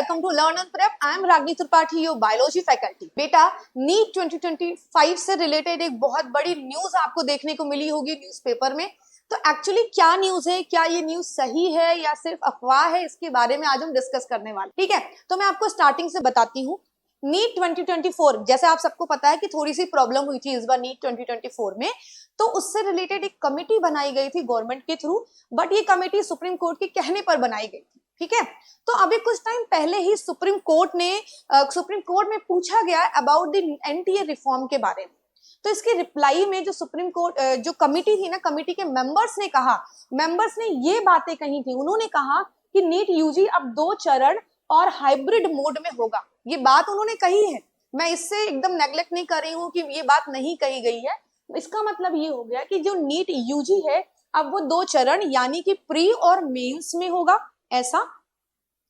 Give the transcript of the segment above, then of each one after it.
welcome to Learn and Prep. I am Ragini Tripathi, your biology faculty. बेटा NEET 2025 से related एक बहुत बड़ी न्यूज आपको देखने को मिली होगी न्यूज़पेपर में। तो एक्चुअली क्या न्यूज है, क्या ये न्यूज सही है या सिर्फ अफवाह है, इसके बारे में आज हम डिस्कस करने वाले। ठीक है, तो मैं आपको स्टार्टिंग से बताती हूँ। नीट 2024 जैसे आप सबको पता है कि थोड़ी सी प्रॉब्लम हुई थी इस बार नीट 2024 में, तो उससे रिलेटेड एक कमेटी बनाई गई थी गवर्नमेंट के थ्रू, बट ये कमेटी सुप्रीम कोर्ट के कहने पर बनाई गई थी। ठीक है, तो अभी कुछ टाइम पहले ही सुप्रीम कोर्ट में पूछा गया अबाउट द एनटीए रिफॉर्म के बारे में। तो इसके रिप्लाई में जो सुप्रीम कोर्ट जो कमेटी थी ना, कमेटी के मेंबर्स ने ये बातें कही थी। उन्होंने कहा कि नीट यूजी अब 2 चरण और हाइब्रिड मोड में होगा। ये बात उन्होंने कही है, मैं इससे एकदम नेग्लेक्ट नहीं कर रही हूँ कि ये बात नहीं कही गई है। इसका मतलब ये हो गया कि जो नीट यूजी है अब वो 2 चरण यानी कि प्री और मेंस में होगा। ऐसा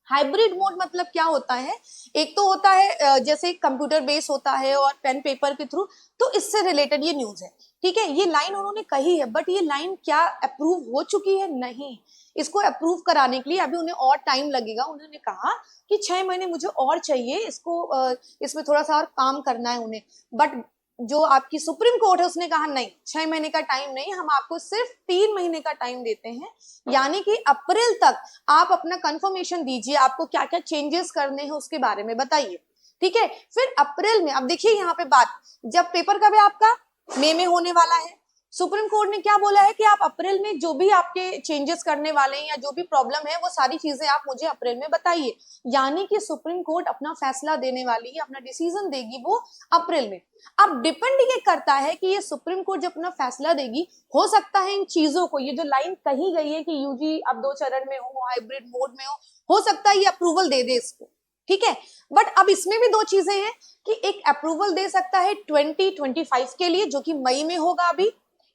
हाइब्रिड मोड मतलब क्या होता है, एक तो होता है जैसे कंप्यूटर बेस होता है और पेन पेपर के थ्रू, तो इससे रिलेटेड ये न्यूज है। ठीक है, ये लाइन उन्होंने कही है, बट ये लाइन क्या अप्रूव हो चुकी है? नहीं, इसको अप्रूव कराने के लिए अभी उन्हें और टाइम लगेगा। उन्होंने कहा कि 6 महीने मुझे और चाहिए, इसमें थोड़ा सा और काम करना है उन्हें। बट जो आपकी सुप्रीम कोर्ट है उसने कहा नहीं, 6 महीने का टाइम नहीं, हम आपको सिर्फ 3 महीने का टाइम देते हैं, यानी कि अप्रैल तक आप अपना कंफर्मेशन दीजिए, आपको क्या क्या चेंजेस करने हैं उसके बारे में बताइए। ठीक है, फिर अप्रैल में, अब देखिए यहाँ पे बात, जब पेपर कब है आपका, मई में होने वाला है। सुप्रीम कोर्ट ने क्या बोला है कि आप अप्रैल में जो भी आपके चेंजेस करने वाले हैं या जो भी प्रॉब्लम है वो सारी चीजें आप मुझे अप्रैल में बताइए। यानी कि सुप्रीम कोर्ट अपना फैसला देने वाली है, अपना डिसीजन देगी वो अप्रैल में। अब डिपेंड ये करता है कि ये सुप्रीम कोर्ट जब अपना फैसला देगी, हो सकता है इन चीजों को, ये जो लाइन कही गई है कि यूजी अब 2 चरण में हो, हाइब्रिड मोड में हो सकता है ये अप्रूवल दे दे इसको। ठीक है, बट अब इसमें भी 2 चीजें हैं कि एक अप्रूवल दे सकता है 2025 के लिए जो कि मई में होगा अभी,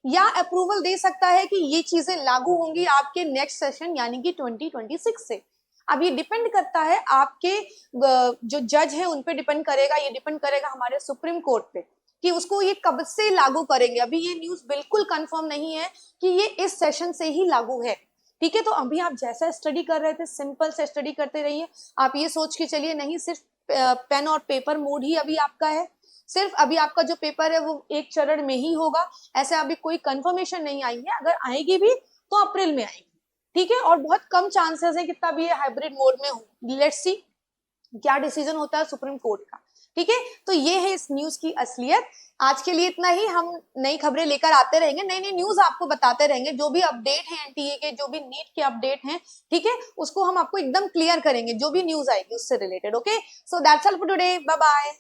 या अप्रूवल दे सकता है कि ये चीजें लागू होंगी आपके नेक्स्ट सेशन यानी कि 2026 से। अब ये डिपेंड करता है आपके जो जज है उन पे डिपेंड करेगा, ये डिपेंड करेगा हमारे सुप्रीम कोर्ट पे कि उसको ये कब से लागू करेंगे। अभी ये न्यूज बिल्कुल कंफर्म नहीं है कि ये इस सेशन से ही लागू है। ठीक है, तो अभी आप जैसा स्टडी कर रहे थे सिंपल से स्टडी करते रहिए। आप ये सोच के चलिए नहीं सिर्फ पेन और पेपर मोड ही अभी आपका है, सिर्फ अभी आपका जो पेपर है वो 1 चरण में ही होगा, ऐसे अभी कोई कंफर्मेशन नहीं आई है। अगर आएगी भी तो अप्रैल में आएगी। ठीक है, और बहुत कम चांसेस है कि तब ये हाइब्रिड मोड में हो। लेट्स सी क्या डिसीजन होता है सुप्रीम कोर्ट का। ठीक है, तो ये है इस न्यूज की असलियत। आज के लिए इतना ही, हम नई खबरें लेकर आते रहेंगे, नई नई न्यूज आपको बताते रहेंगे, जो भी अपडेट है एनटीए के, जो भी नीट के अपडेट हैं, ठीक है, उसको हम आपको एकदम क्लियर करेंगे जो भी न्यूज आएगी उससे related. Okay, so that's all for today, bye bye.